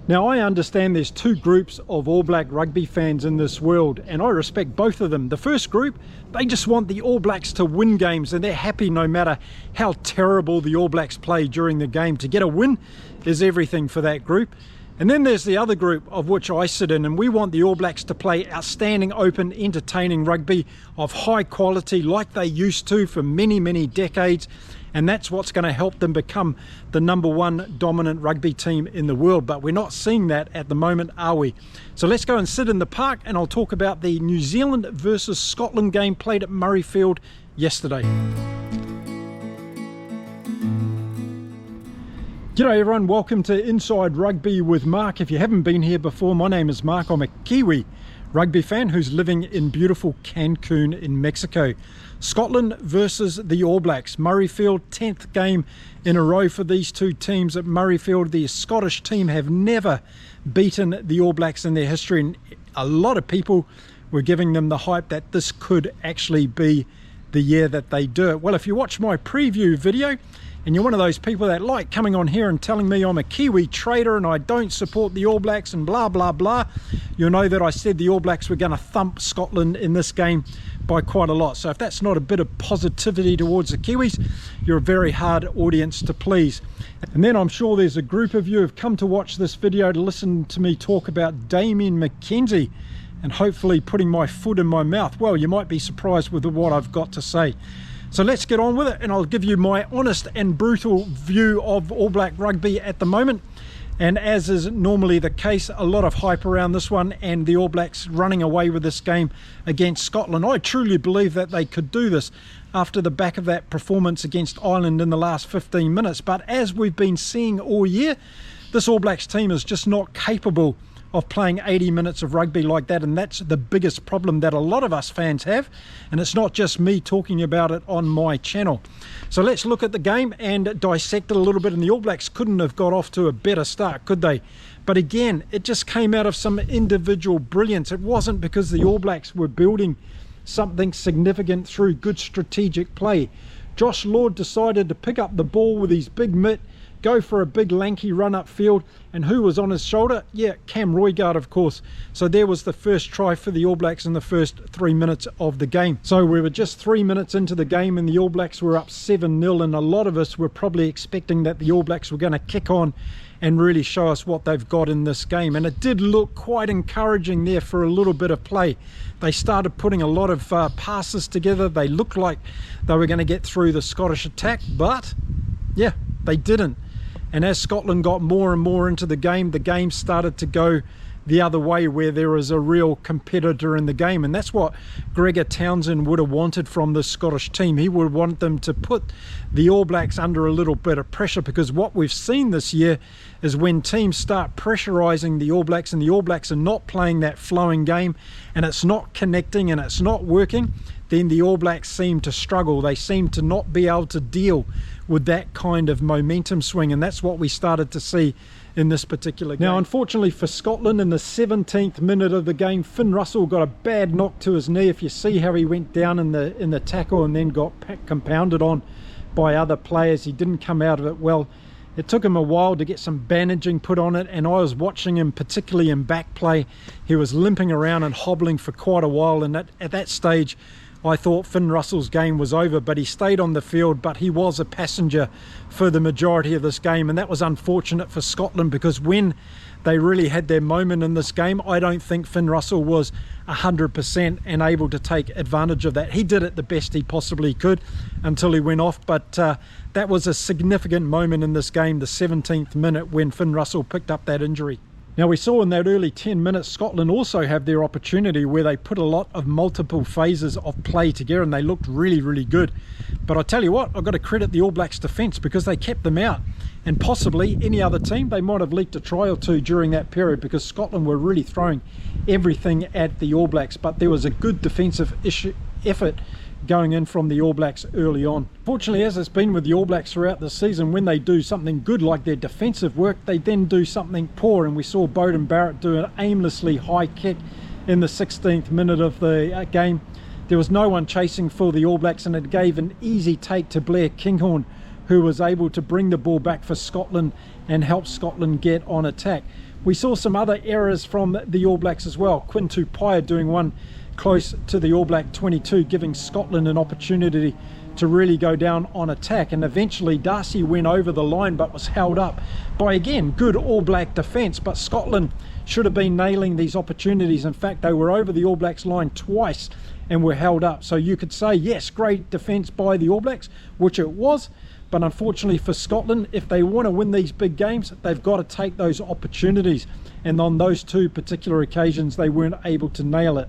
Now, I understand there's two groups of All Black rugby fans in this world, and I respect both of them. The first group, they just want the All Blacks to win games, and they're happy no matter how terrible the All Blacks play during the game. To get a win is everything for that group. And then there's the other group, of which I sit in, and we want the All Blacks to play outstanding, open, entertaining rugby of high quality like they used to for many, many decades. And that's what's going to help them become the #1 dominant rugby team in the world. But we're not seeing that at the moment, are we? So let's go and sit in the park, and I'll talk about the New Zealand versus Scotland game played at Murrayfield yesterday. G'day everyone, welcome to Inside Rugby with Mark. If you haven't been here before, my name is Mark. I'm a Kiwi rugby fan who's living in beautiful Cancun in Mexico. Scotland versus the All Blacks. Murrayfield, 10th game in a row for these two teams at Murrayfield. The Scottish team have never beaten the All Blacks in their history, and a lot of people were giving them the hype that this could actually be the year that they do it. Well, if you watch my preview video, and you're one of those people that like coming on here and telling me I'm a Kiwi traitor and I don't support the All Blacks and blah, blah, blah, you'll know that I said the All Blacks were going to thump Scotland in this game by quite a lot. So if that's not a bit of positivity towards the Kiwis, you're a very hard audience to please. And then I'm sure there's a group of you who have come to watch this video to listen to me talk about McKenzie and hopefully putting my foot in my mouth. Well, you might be surprised with what I've got to say. So let's get on with it, and I'll give you my honest and brutal view of All Black rugby at the moment. And as is normally the case, a lot of hype around this one and the All Blacks running away with this game against Scotland. I truly believe that they could do this after the back of that performance against Ireland in the last 15 minutes. But as we've been seeing all year, this All Blacks team is just not capable of playing 80 minutes of rugby like that, and that's the biggest problem that a lot of us fans have, and it's not just me talking about it on my channel. So let's look at the game and dissect it a little bit, and the All Blacks couldn't have got off to a better start, could they? But again, it just came out of some individual brilliance. It wasn't because the All Blacks were building something significant through good strategic play. Josh Lord decided to pick up the ball with his big mitt, go for a big lanky run upfield, and who was on his shoulder? Yeah, Cam Roigard, of course. So there was the first try for the All Blacks in the first 3 minutes of the game. So we were just 3 minutes into the game and the All Blacks were up 7-0, and a lot of us were probably expecting that the All Blacks were going to kick on and really show us what they've got in this game. And it did look quite encouraging there for a little bit of play. They started putting a lot of passes together. They looked like they were going to get through the Scottish attack, but yeah, they didn't. And as Scotland got more and more into the game started to go the other way, where there is a real competitor in the game. And that's what Gregor Townsend would have wanted from the Scottish team. He would want them to put the All Blacks under a little bit of pressure, because what we've seen this year is when teams start pressurising the All Blacks and the All Blacks are not playing that flowing game and it's not connecting and it's not working, then the All Blacks seem to struggle. They seem to not be able to deal with that kind of momentum swing, and that's what we started to see in this particular game. Now, unfortunately for Scotland, in the 17th minute of the game, Finn Russell got a bad knock to his knee. If you see how he went down in the tackle and then got compounded on by other players, he didn't come out of it well. It took him a while to get some bandaging put on it, and I was watching him, particularly in back play. He was limping around and hobbling for quite a while, and at that stage I thought Finn Russell's game was over, but he stayed on the field, but he was a passenger for the majority of this game, and that was unfortunate for Scotland, because when they really had their moment in this game, I don't think Finn Russell was 100% and able to take advantage of that. He did it the best he possibly could until he went off, but that was a significant moment in this game, the 17th minute, when Finn Russell picked up that injury. Now, we saw in that early 10 minutes, Scotland also have their opportunity where they put a lot of multiple phases of play together and they looked really, really good. But I tell you what, I've got to credit the All Blacks defence, because they kept them out. And possibly any other team, they might have leaked a try or two during that period, because Scotland were really throwing everything at the All Blacks. But there was a good defensive effort going in from the All Blacks early on. Fortunately, as it's been with the All Blacks throughout the season, when they do something good like their defensive work, they then do something poor, and we saw Beauden Barrett do an aimlessly high kick in the 16th minute of the game. There was no one chasing for the All Blacks, and it gave an easy take to Blair Kinghorn, who was able to bring the ball back for Scotland and help Scotland get on attack. We saw some other errors from the All Blacks as well. Quinn Tupaia doing one close to the All Black 22, giving Scotland an opportunity to really go down on attack, and eventually Darcy went over the line but was held up by, again, good All Black defence. But Scotland should have been nailing these opportunities. In fact, they were over the All Blacks line twice and were held up. So you could say, yes, great defence by the All Blacks, which it was, but unfortunately for Scotland, if they want to win these big games, they've got to take those opportunities, and on those two particular occasions they weren't able to nail it.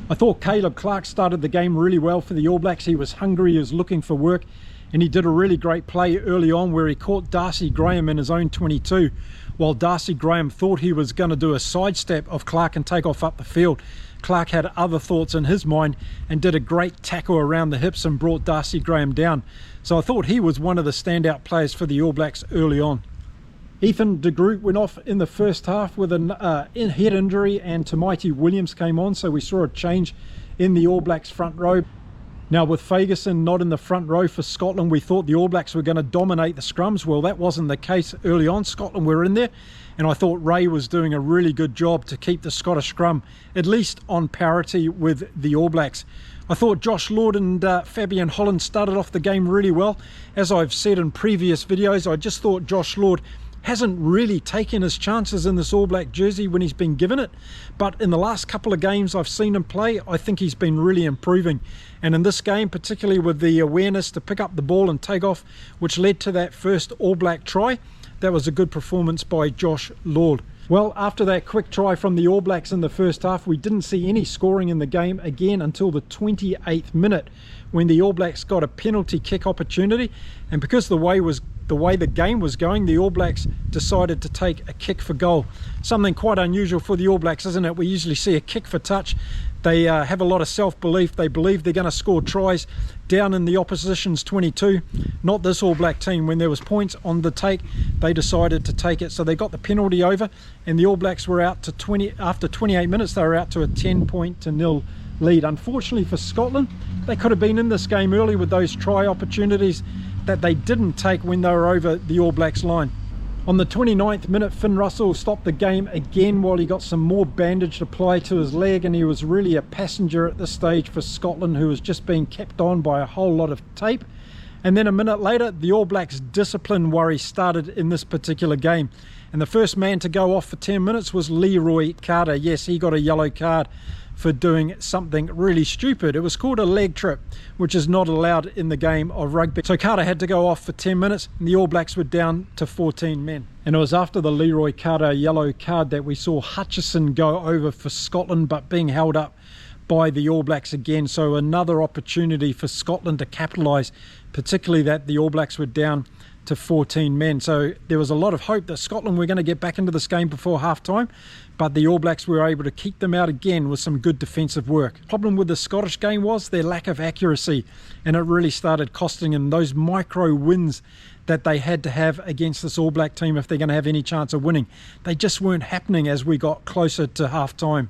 I thought Caleb Clarke started the game really well for the All Blacks. He was hungry, he was looking for work, and he did a really great play early on where he caught Darcy Graham in his own 22, while Darcy Graham thought he was going to do a sidestep of Clarke and take off up the field. Clarke had other thoughts in his mind and did a great tackle around the hips and brought Darcy Graham down. So I thought he was one of the standout players for the All Blacks early on. Ethan de Groot went off in the first half with a head injury, and Tamaiti Williams came on, so we saw a change in the All Blacks front row. Now, with Ferguson not in the front row for Scotland, we thought the All Blacks were going to dominate the scrums. Well, that wasn't the case early on. Scotland were in there, and I thought Ray was doing a really good job to keep the Scottish scrum at least on parity with the All Blacks. I thought Josh Lord and Fabian Holland started off the game really well. As I've said in previous videos, I just thought Josh Lord hasn't really taken his chances in this All Black jersey when he's been given it, but in the last couple of games I've seen him play, I think he's been really improving. And in this game, particularly with the awareness to pick up the ball and take off, which led to that first All Black try, that was a good performance by Josh Lord. Well, after that quick try from the All Blacks in the first half, we didn't see any scoring in the game again until the 28th minute, when the All Blacks got a penalty kick opportunity, and because the way the game was going, the All Blacks decided to take a kick for goal. Something quite unusual for the All Blacks, isn't it? We usually see a kick for touch. They have a lot of self-belief. They believe they're going to score tries down in the opposition's 22. Not this All Black team. When there was points on the take, they decided to take it. So they got the penalty over, and the All Blacks were out to after 28 minutes, they were out to a 10-0 lead. Unfortunately for Scotland, they could have been in this game early with those try opportunities that they didn't take when they were over the All Blacks line. On the 29th minute, Finn Russell stopped the game again while he got some more bandage to apply to his leg, and he was really a passenger at this stage for Scotland, who was just being kept on by a whole lot of tape. And then a minute later, the All Blacks' discipline worry started in this particular game, and the first man to go off for 10 minutes was Leroy Carter. Yes, he got a yellow card for doing something really stupid. It was called a leg trip, which is not allowed in the game of rugby. So Carter had to go off for 10 minutes, and the All Blacks were down to 14 men. And it was after the Leroy Carter yellow card that we saw Hutchison go over for Scotland, but being held up by the All Blacks again. So another opportunity for Scotland to capitalise, particularly that the All Blacks were down to 14 men. So there was a lot of hope that Scotland were going to get back into this game before half-time, but the All Blacks were able to keep them out again with some good defensive work. The problem with the Scottish game was their lack of accuracy, and it really started costing them those micro wins that they had to have against this All Black team if they're going to have any chance of winning. They just weren't happening as we got closer to half-time.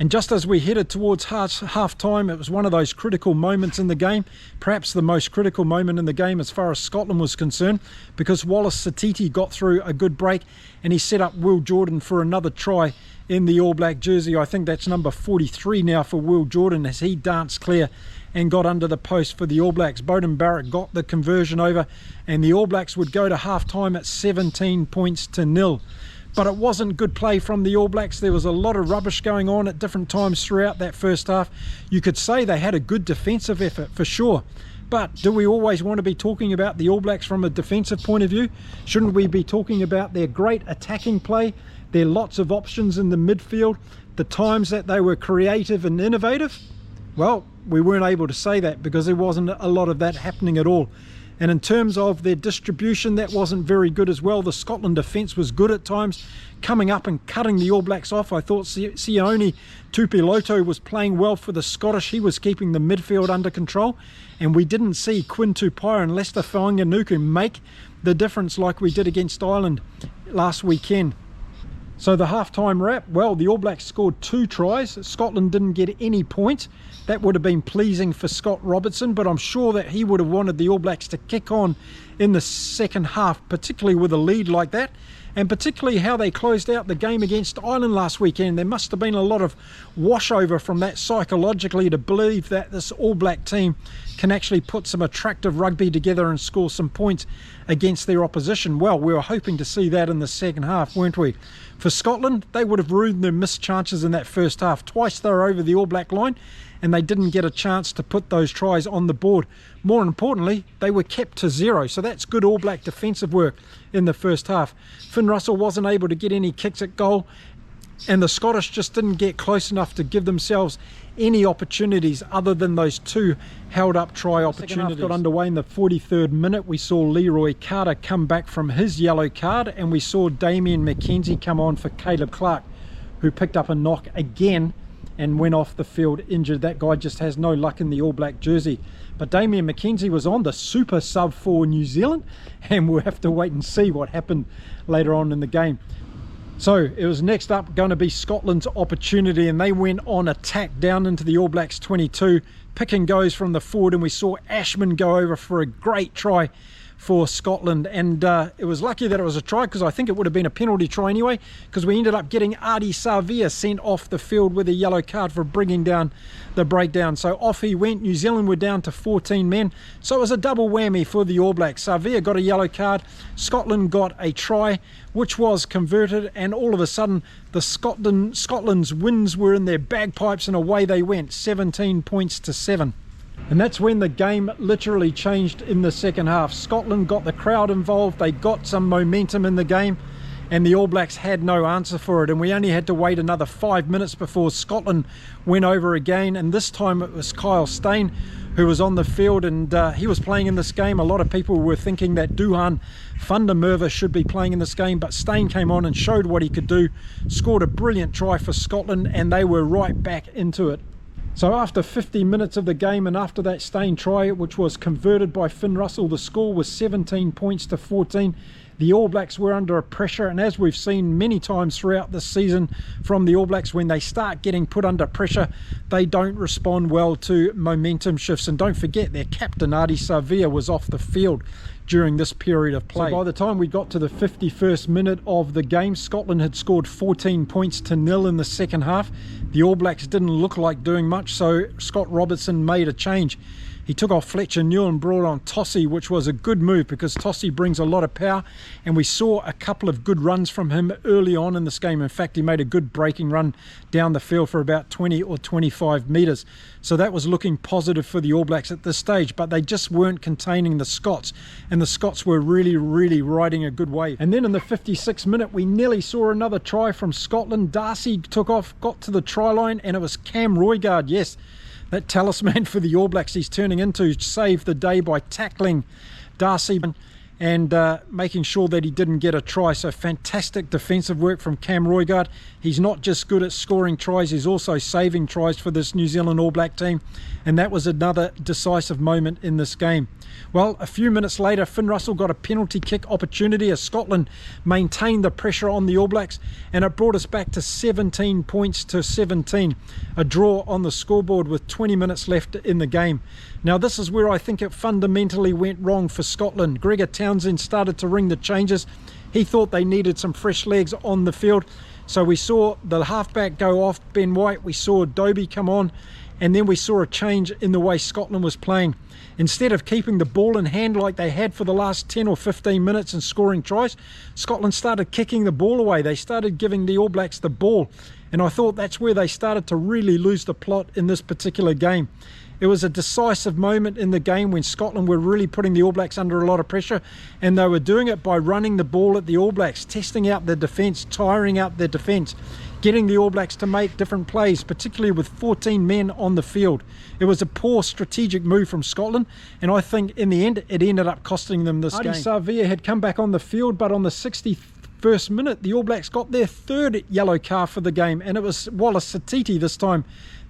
And just as we headed towards half-time, it was one of those critical moments in the game, perhaps the most critical moment in the game as far as Scotland was concerned, because Wallace Satiti got through a good break and he set up Will Jordan for another try in the All Black jersey. I think that's number 43 now for Will Jordan, as he danced clear and got under the post for the All Blacks. Beauden Barrett got the conversion over, and the All Blacks would go to half-time at 17-0. But it wasn't good play from the All Blacks. There was a lot of rubbish going on at different times throughout that first half. You could say they had a good defensive effort for sure. But do we always want to be talking about the All Blacks from a defensive point of view? Shouldn't we be talking about their great attacking play, their lots of options in the midfield, the times that they were creative and innovative? Well, we weren't able to say that because there wasn't a lot of that happening at all. And in terms of their distribution, that wasn't very good as well. The Scotland defence was good at times, coming up and cutting the All Blacks off. I thought Sione Tupiloto was playing well for the Scottish. He was keeping the midfield under control. And we didn't see Quinn Tupaia and Lester Whainganuku make the difference like we did against Ireland last weekend. So the half-time wrap, well, the All Blacks scored 2 tries. Scotland didn't get any points. That would have been pleasing for Scott Robertson, but I'm sure that he would have wanted the All Blacks to kick on in the second half, particularly with a lead like that, and particularly how they closed out the game against Ireland last weekend. There must have been a lot of washover from that psychologically to believe that this All Black team can actually put some attractive rugby together and score some points against their opposition. Well, we were hoping to see that in the second half, weren't we? For Scotland, they would have ruined their missed chances in that first half. Twice they were over the All Black line and they didn't get a chance to put those tries on the board. More importantly, they were kept to 0, so that's good All Black defensive work in the first half. Finn Russell wasn't able to get any kicks at goal, and the Scottish just didn't get close enough to give themselves any opportunities other than those 2 held up try opportunities. Second half got underway in the 43rd minute. We saw Leroy Carter come back from his yellow card, and we saw Damien McKenzie come on for Caleb Clark, who picked up a knock again and went off the field injured. That guy just has no luck in the All Black jersey. But Damien McKenzie was on the super sub for New Zealand, and we'll have to wait and see what happened later on in the game. So it was next up going to be Scotland's opportunity, and they went on attack down into the All Blacks 22. Pick and goes from the forward, and we saw Ashman go over for a great try for Scotland, and it was lucky that it was a try, because I think it would have been a penalty try anyway, because we ended up getting Ardie Savea sent off the field with a yellow card for bringing down the breakdown. So off he went. New Zealand were down to 14 men, so it was a double whammy for the All Blacks. Savea got a yellow card, Scotland got a try which was converted, and all of a sudden the Scotland's wins were in their bagpipes, and away they went, 17 points to 7. And that's when the game literally changed in the second half. Scotland got the crowd involved, they got some momentum in the game, and the All Blacks had no answer for it. And we only had to wait another 5 minutes before Scotland went over again, and this time it was Kyle Steyn who was on the field, and he was playing in this game. A lot of people were thinking that Duhan van der Merwe should be playing in this game, but Steyn came on and showed what he could do, scored a brilliant try for Scotland, and they were right back into it. So after 50 minutes of the game, and after that Steyn try, which was converted by Finn Russell, the score was 17 points to 14. The All Blacks were under a pressure, and as we've seen many times throughout this season from the All Blacks, when they start getting put under pressure, they don't respond well to momentum shifts. And don't forget, their captain Ardie Savea was off the field during this period of play. So by the time we got to the 51st minute of the game, Scotland had scored 14 points to 0 in the second half. The All Blacks didn't look like doing much, so Scott Robertson made a change. He took off Fletcher Newell and brought on Tossie, which was a good move because Tossie brings a lot of power, and we saw a couple of good runs from him early on in this game. In fact, he made a good breaking run down the field for about 20 or 25 metres. So that was looking positive for the All Blacks at this stage, but they just weren't containing the Scots, and the Scots were really riding a good wave. And then in the 56th minute, we nearly saw another try from Scotland. Darcy took off, got to the try line, and it was Cam Roigard, yes, that talisman for the All Blacks he's turning into, saved the day by tackling Darcy and making sure that he didn't get a try. So fantastic defensive work from Cam Roigard. He's not just good at scoring tries, he's also saving tries for this New Zealand All Black team, and that was another decisive moment in this game. Well, a few minutes later, Finn Russell got a penalty kick opportunity as Scotland maintained the pressure on the All Blacks, and it brought us back to 17 points to 17, a draw on the scoreboard with 20 minutes left in the game. Now this is where I think it fundamentally went wrong for Scotland. Gregor Townsend started to ring the changes. He thought they needed some fresh legs on the field, so we saw the halfback go off, Ben White, we saw Dobie come on, and then we saw a change in the way Scotland was playing. Instead of keeping the ball in hand like they had for the last 10 or 15 minutes and scoring tries, Scotland started kicking the ball away. They started giving the All Blacks the ball, and I thought that's where they started to really lose the plot in this particular game. It was a decisive moment in the game when Scotland were really putting the All Blacks under a lot of pressure, and they were doing it by running the ball at the All Blacks, testing out their defence, tiring out their defence, getting the All Blacks to make different plays, particularly with 14 men on the field. It was a poor strategic move from Scotland, and I think in the end it ended up costing them this game. Ardie Savea had come back on the field, but on the 61st minute the All Blacks got their third yellow card for the game, and it was Wallace Satiti this time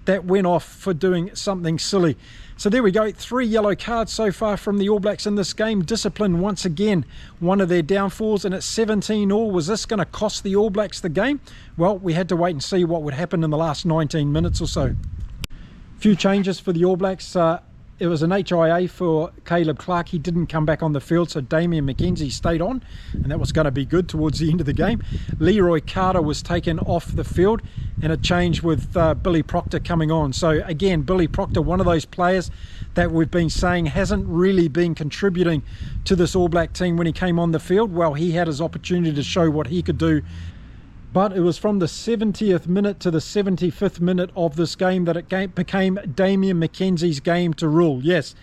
that went off for doing something silly. So there we go, 3 yellow cards so far from the All Blacks in this game. Discipline once again one of their downfalls, and it's 17-all. Was this going to cost the All Blacks the game? Well, we had to wait and see what would happen in the last 19 minutes or so. Few changes for the All Blacks. it was an HIA for Caleb Clark. He didn't come back on the field, so Damian McKenzie stayed on, and that was going to be good towards the end of the game. Leroy Carter was taken off the field, and a change with Billy Proctor coming on. So again, Billy Proctor, one of those players that we've been saying hasn't really been contributing to this All Black team when he came on the field. Well, he had his opportunity to show what he could do. But it was from the 70th minute to the 75th minute of this game that it became Damian McKenzie's game to rule. Yes,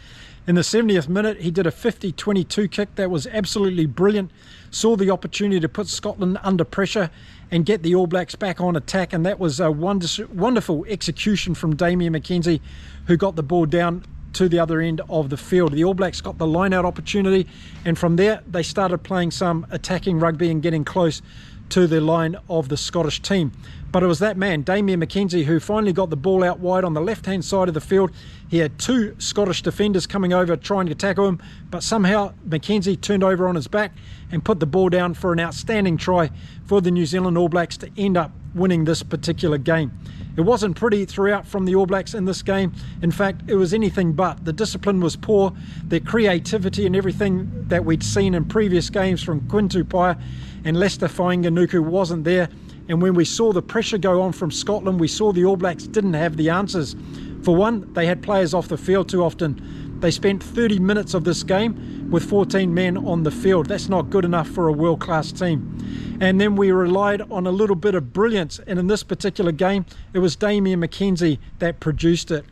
in the 70th minute, he did a 50-22 kick that was absolutely brilliant. Saw the opportunity to put Scotland under pressure and get the All Blacks back on attack, and that was a wonderful execution from Damian McKenzie, who got the ball down to the other end of the field. The All Blacks got the line-out opportunity, and from there they started playing some attacking rugby and getting close to the line of the Scottish team. But it was that man, Damian McKenzie, who finally got the ball out wide on the left-hand side of the field. He had two Scottish defenders coming over trying to tackle him, but somehow McKenzie turned over on his back and put the ball down for an outstanding try for the New Zealand All Blacks to end up winning this particular game. It wasn't pretty throughout from the All Blacks in this game. In fact, it was anything but. The discipline was poor. Their creativity and everything that we'd seen in previous games from Quinn Tupaia and Lester Fainganuku wasn't there. And when we saw the pressure go on from Scotland, we saw the All Blacks didn't have the answers. For one, they had players off the field too often. They spent 30 minutes of this game with 14 men on the field. That's not good enough for a world-class team. And then we relied on a little bit of brilliance, and in this particular game it was Damian McKenzie that produced it.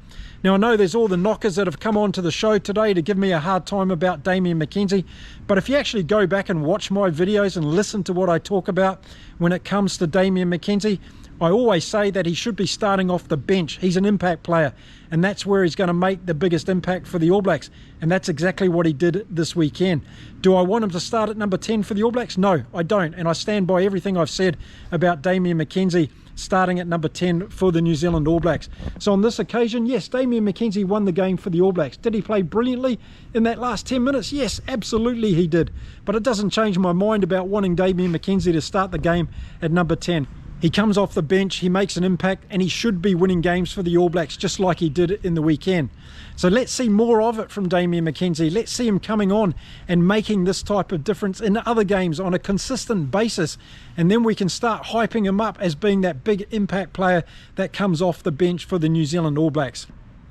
Now, I know there's all the knockers that have come on to the show today to give me a hard time about Damian McKenzie, but if you actually go back and watch my videos and listen to what I talk about when it comes to Damian McKenzie, I always say that he should be starting off the bench. He's an impact player, and that's where he's going to make the biggest impact for the All Blacks, and that's exactly what he did this weekend. Do I want him to start at number 10 for the All Blacks? No, I don't, and I stand by everything I've said about Damian McKenzie starting at number 10 for the New Zealand All Blacks. So on this occasion, yes, Damian McKenzie won the game for the All Blacks. Did he play brilliantly in that last 10 minutes? Yes, absolutely he did. But it doesn't change my mind about wanting Damian McKenzie to start the game at number 10. He comes off the bench, he makes an impact, and he should be winning games for the All Blacks just like he did in the weekend. So let's see more of it from Damian McKenzie. Let's see him coming on and making this type of difference in other games on a consistent basis, and then we can start hyping him up as being that big impact player that comes off the bench for the New Zealand All Blacks.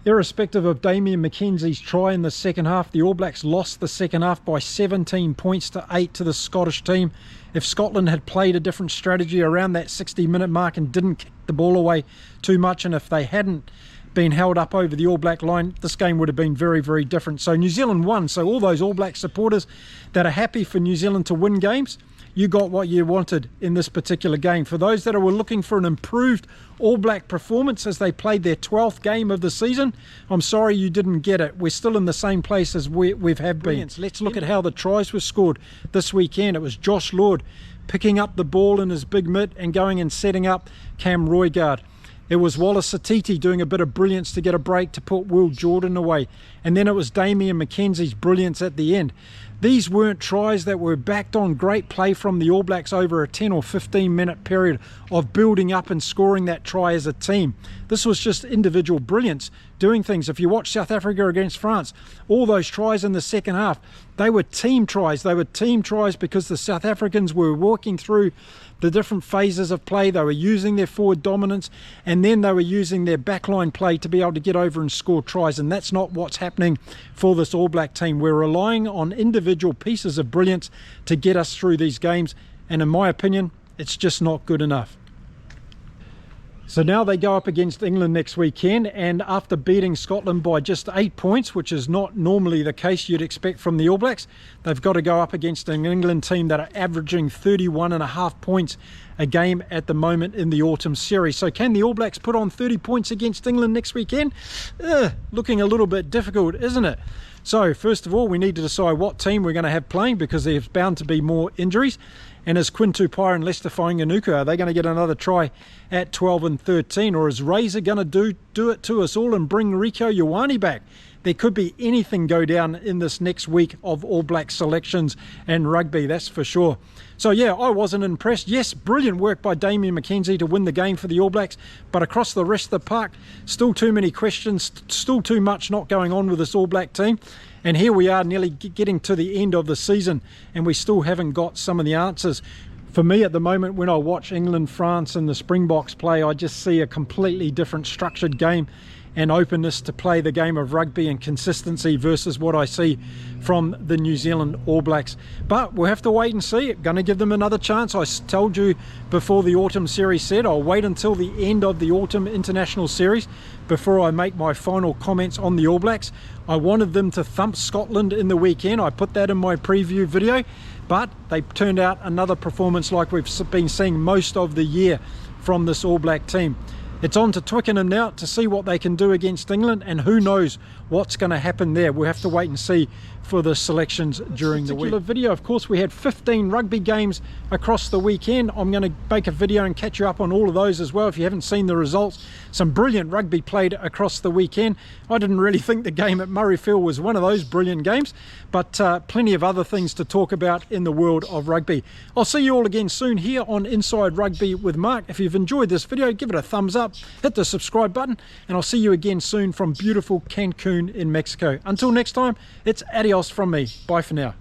Irrespective of Damian McKenzie's try in the second half, the All Blacks lost the second half by 17 points to 8 to the Scottish team. If Scotland had played a different strategy around that 60-minute mark and didn't kick the ball away too much, and if they hadn't been held up over the All Black line, this game would have been very, very different. So New Zealand won. So all those All Black supporters that are happy for New Zealand to win games, you got what you wanted in this particular game. For those that were looking for an improved All Black performance as they played their 12th game of the season, I'm sorry you didn't get it. We're still in the same place as we've have been. Let's look at how the tries were scored this weekend. It was Josh Lord picking up the ball in his big mitt and going and setting up Cam Roigard. It was Wallace Satiti doing a bit of brilliance to get a break to put Will Jordan away. And then it was Damian McKenzie's brilliance at the end. These weren't tries that were backed on great play from the All Blacks over a 10 or 15 minute period of building up and scoring that try as a team. This was just individual brilliance, doing things. If you watch South Africa against France, all those tries in the second half, they were team tries. They were team tries because the South Africans were working through the different phases of play. They were using their forward dominance, and then they were using their backline play to be able to get over and score tries, and that's not what's happening for this All Black team. We're relying on individual pieces of brilliance to get us through these games, and in my opinion, it's just not good enough. So now they go up against England next weekend, and after beating Scotland by just 8 points, which is not normally the case you'd expect from the All Blacks, they've got to go up against an England team that are averaging 31.5 points a game at the moment in the autumn series. So can the All Blacks put on 30 points against England next weekend? Looking a little bit difficult, isn't it? So first of all, we need to decide what team we're going to have playing, because there's bound to be more injuries. And is Quintu Pai and Lester Fainganuku, are they going to get another try at 12 and 13? Or is Razor going to do it to us all and bring Rieko Ioane back? There could be anything go down in this next week of All Black selections and rugby, that's for sure. So yeah, I wasn't impressed. Yes, brilliant work by Damian McKenzie to win the game for the All Blacks, but across the rest of the park, still too many questions, still too much not going on with this All Black team. And here we are nearly getting to the end of the season and we still haven't got some of the answers. For me at the moment, when I watch England, France and the Springboks play, I just see a completely different structured game and openness to play the game of rugby and consistency versus what I see from the New Zealand All Blacks. But we'll have to wait and see. Going to give them another chance. I told you before the autumn series said I'll wait until the end of the autumn international series before I make my final comments on the All Blacks. I wanted them to thump Scotland in the weekend. I put that in my preview video, but they turned out another performance like we've been seeing most of the year from this All Black team. It's on to Twickenham now to see what they can do against England, and who knows what's going to happen there. We'll have to wait and see for the selections during the week. Video, of course, we had 15 rugby games across the weekend. I'm going to make a video and catch you up on all of those as well if you haven't seen the results. Some brilliant rugby played across the weekend. I didn't really think the game at Murrayfield was one of those brilliant games, but plenty of other things to talk about in the world of rugby. I'll see you all again soon here on Inside Rugby with Mark. If you've enjoyed this video, give it a thumbs up, hit the subscribe button, and I'll see you again soon from beautiful Cancun in Mexico. Until next time, it's adios from me. Bye for now.